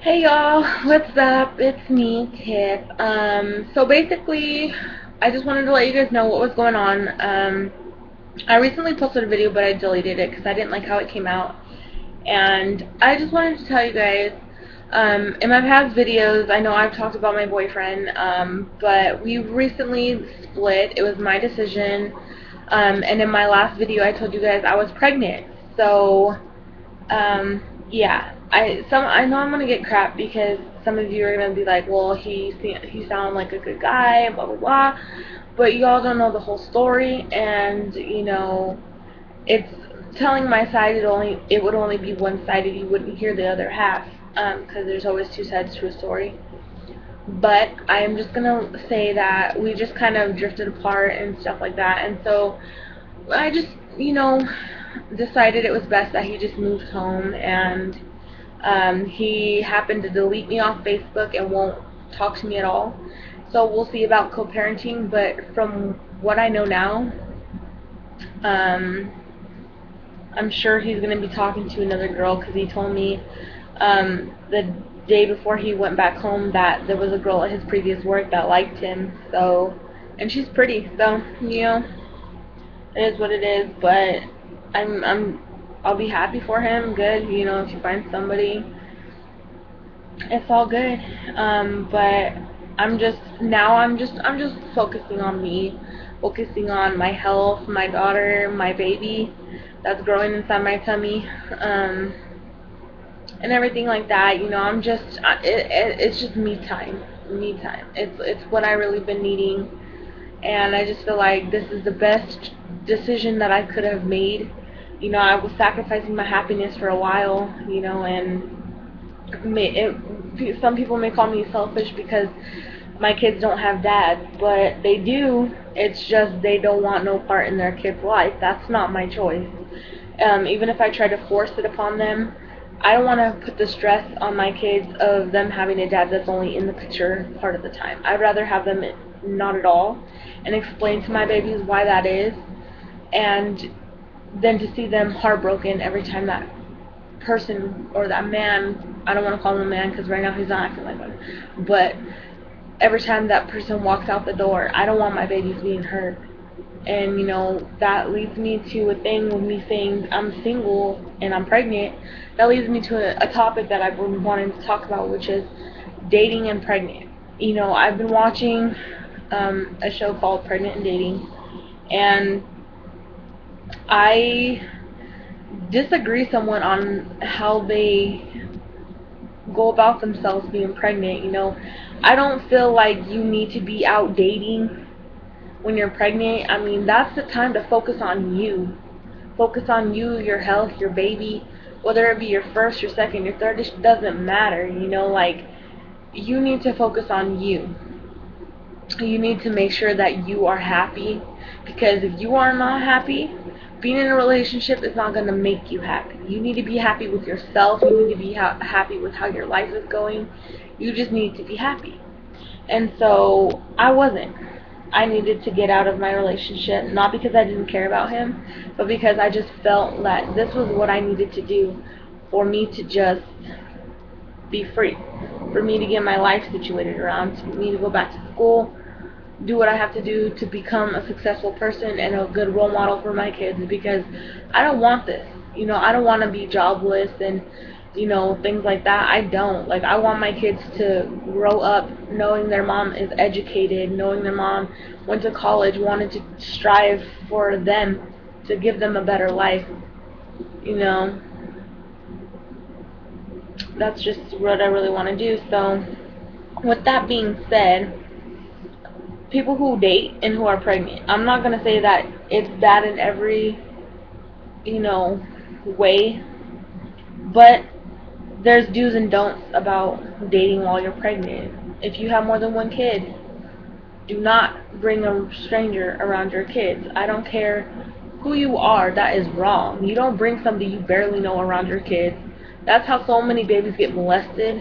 Hey y'all, what's up? It's me, Tiff. So basically, I just wanted to let you guys know what was going on. I recently posted a video, but I deleted it because I didn't like how it came out. And I just wanted to tell you guys, in my past videos, I know I've talked about my boyfriend, but we recently split. It was my decision. And in my last video, I told you guys I was pregnant. So, yeah, I know I'm gonna get crap because some of you are gonna be like, well, he sounded like a good guy, blah blah blah, but you all don't know the whole story, and it's telling my side. It would only be one-sided. You wouldn't hear the other half, because there's always two sides to a story. But I am just gonna say that we just kind of drifted apart and stuff like that, and so I just decided it was best that he just moved home, and he happened to delete me off Facebook and won't talk to me at all. So we'll see about co-parenting, but from what I know now, um, I'm sure he's going to be talking to another girl because he told me the day before he went back home that there was a girl at his previous work that liked him. So, and she's pretty, so it is what it is. But I'll be happy for him. Good, if he finds somebody, it's all good. But I'm just focusing on me, focusing on my health, my daughter, my baby that's growing inside my tummy, and everything like that. It's just me time. It's what I really been needing, and I just feel like this is the best decision that I could have made. I was sacrificing my happiness for a while, and some people may call me selfish because my kids don't have dads, but they do. It's just they don't want no part in their kid's life. That's not my choice. Even if I try to force it upon them, I don't want to put the stress on my kids of them having a dad that's only in the picture part of the time. I'd rather have them not at all and explain to my babies why that is, and than to see them heartbroken every time that person or that man, I don't want to call him a man because right now he's not acting like one, but every time that person walks out the door, I don't want my babies being hurt. And that leads me to a thing with me saying I'm single and I'm pregnant. That leads me to a topic that I've been wanting to talk about, which is dating and pregnant. I've been watching a show called Pregnant and Dating, and I disagree somewhat on how they go about themselves being pregnant. I don't feel like you need to be out dating when you're pregnant. I mean, that's the time to focus on you. Focus on you, your health, your baby, whether it be your first, your second, your third, it doesn't matter. Like, you need to focus on you. You need to make sure that you are happy, because if you are not happy, being in a relationship is not going to make you happy. You need to be happy with yourself. You need to be happy with how your life is going. You just need to be happy. And so I wasn't. I needed to get out of my relationship, not because I didn't care about him, but because I just felt that this was what I needed to do for me to just be free, for me to get my life situated around, for me to go back to school, do what I have to do to become a successful person and a good role model for my kids, because I don't want this. I don't want to be jobless and things like that. I don't. Like, I want my kids to grow up knowing their mom is educated, knowing their mom went to college, wanted to strive for them, to give them a better life. That's just what I really want to do. So, with that being said, people who date and who are pregnant, I'm not going to say that it's bad in every, way, but there's do's and don'ts about dating while you're pregnant. If you have more than one kid, do not bring a stranger around your kids. I don't care who you are, that is wrong. You don't bring somebody you barely know around your kids. That's how so many babies get molested.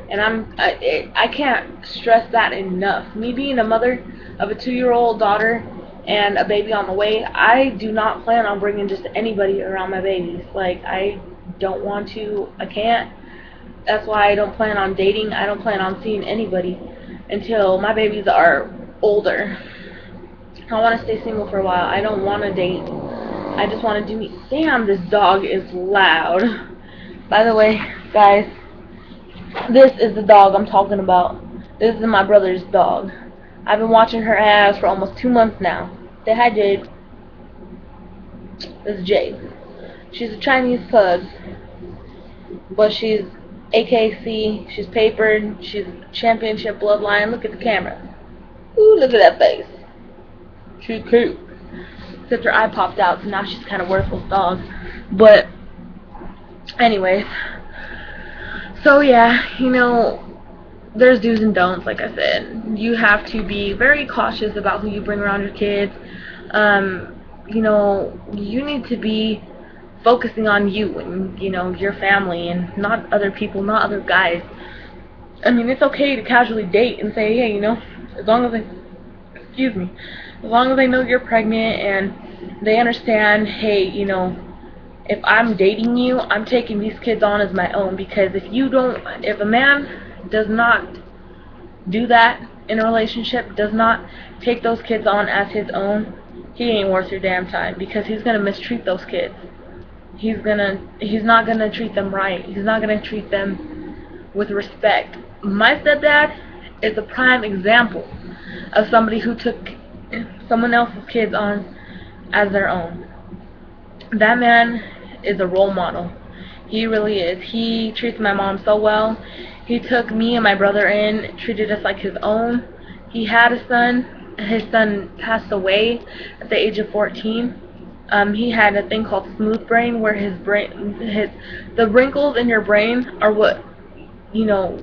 And I can't stress that enough. Me being a mother of a 2-year-old daughter and a baby on the way, I do not plan on bringing just anybody around my babies. Like, I don't want to. I can't. That's why I don't plan on dating. I don't plan on seeing anybody until my babies are older. I want to stay single for a while. I don't want to date. I just want to do me. Damn, this dog is loud. By the way, guys, this is the dog I'm talking about. This is my brother's dog. I've been watching her ass for almost 2 months now. Say hi, Jade. This is Jade. She's a Chinese pug, but she's AKC. She's papered. She's championship bloodline. Look at the camera. Ooh, look at that face. She's cute. Except her eye popped out, so now she's kind of worthless dog. But, anyways. So, yeah, you know, there's do's and don'ts, like I said. You have to be very cautious about who you bring around your kids. You know, you need to be focusing on you and, you know, your family and not other people, not other guys. I mean, it's okay to casually date and say, hey, you know, as long as as long as they know you're pregnant and they understand, hey, you know, if I'm dating you, I'm taking these kids on as my own, because if a man does not do that in a relationship, does not take those kids on as his own, he ain't worth your damn time, because he's gonna mistreat those kids. He's not gonna treat them right. He's not gonna treat them with respect. My stepdad is a prime example of somebody who took someone else's kids on as their own. That man is a role model. He really is. He treats my mom so well. He took me and my brother in, treated us like his own. He had a son. His son passed away at the age of 14. He had a thing called smooth brain, where the wrinkles in your brain are what, you know,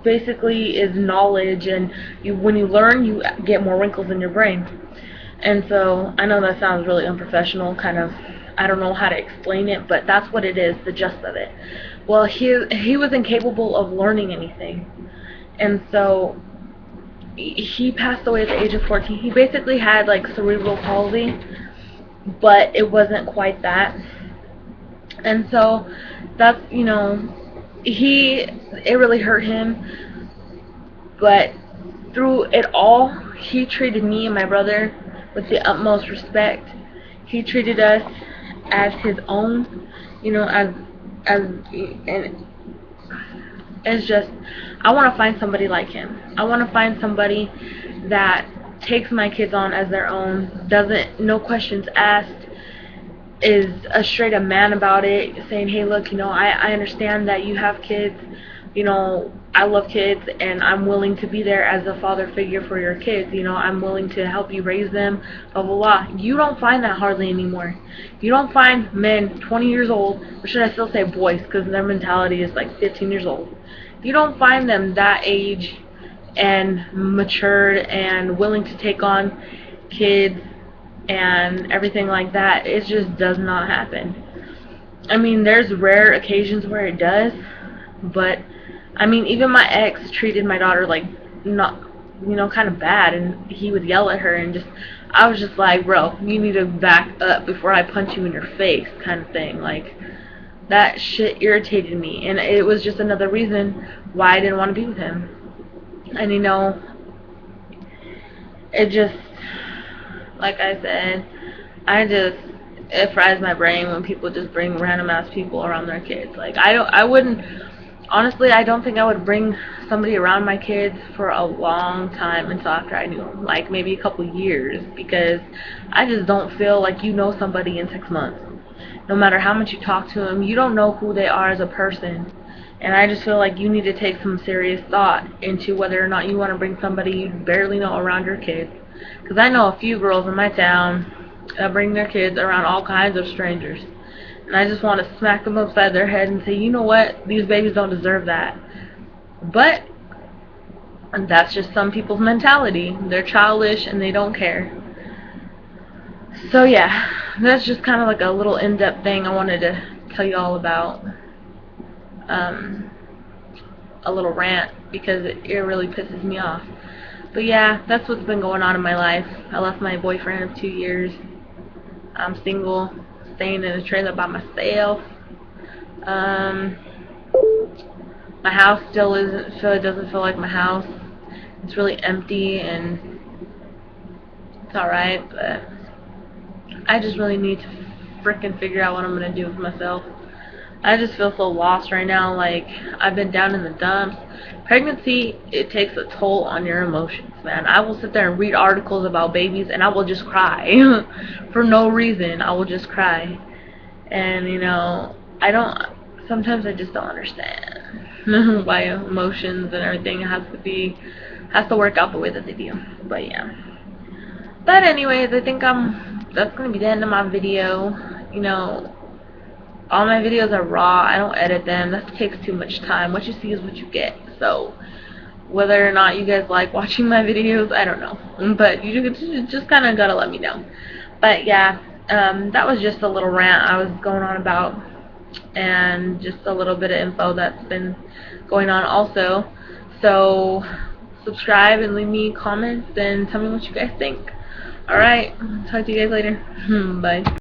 basically is knowledge, and when you learn, you get more wrinkles in your brain. And so, I know that sounds really unprofessional, kind of, I don't know how to explain it, but that's what it is, the gist of it. Well, he was incapable of learning anything, and so he passed away at the age of 14. He basically had like cerebral palsy, but it wasn't quite that. And so that's, you know, it really hurt him, but through it all, he treated me and my brother with the utmost respect. He treated us as his own, you know, and it's just, I want to find somebody like him. I want to find somebody that takes my kids on as their own, no questions asked, is a straight up man about it, saying, hey, look, you know, I understand that you have kids, you know, I love kids, and I'm willing to be there as a father figure for your kids, you know, I'm willing to help you raise them, blah, blah, blah. You don't find that hardly anymore. You don't find men 20 years old, or should I still say boys, because their mentality is like 15 years old. You don't find them that age and matured and willing to take on kids and everything like that. It just does not happen. I mean, there's rare occasions where it does, but I mean, even my ex treated my daughter like, not, you know, kind of bad, and he would yell at her, and just, I was just like, bro, you need to back up before I punch you in your face, kind of thing. Like, that shit irritated me, and it was just another reason why I didn't want to be with him. And, you know, it just, like I said, it fries my brain when people just bring random ass people around their kids. Like, honestly, I don't think I would bring somebody around my kids for a long time until after I knew them, like maybe a couple years, because I just don't feel like you know somebody in 6 months. No matter how much you talk to them, you don't know who they are as a person. And I just feel like you need to take some serious thought into whether or not you want to bring somebody you barely know around your kids. Because I know a few girls in my town that bring their kids around all kinds of strangers. And I just want to smack them upside their head and say, you know what, these babies don't deserve that. But that's just some people's mentality. They're childish and they don't care. So yeah, that's just kind of like a little in-depth thing I wanted to tell you all about. A little rant, because it really pisses me off. But yeah, that's what's been going on in my life. I left my boyfriend of 2 years. I'm single, staying in a trailer by myself. My house still doesn't feel like my house. It's really empty, and it's alright, but I just really need to freaking figure out what I'm gonna do with myself. I just feel so lost right now. Like, I've been down in the dumps. Pregnancy, it takes a toll on your emotions, man. I will sit there and read articles about babies, and I will just cry. For no reason, I will just cry. And, you know, sometimes I just don't understand why emotions and everything has to work out the way that they do. But, yeah. But anyways, I think that's going to be the end of my video. You know, all my videos are raw. I don't edit them. That takes too much time. What you see is what you get. So whether or not you guys like watching my videos, I don't know. But you just kind of gotta let me know. But yeah, that was just a little rant I was going on about, and just a little bit of info that's been going on also. So subscribe and leave me comments and tell me what you guys think. Alright, talk to you guys later. Bye.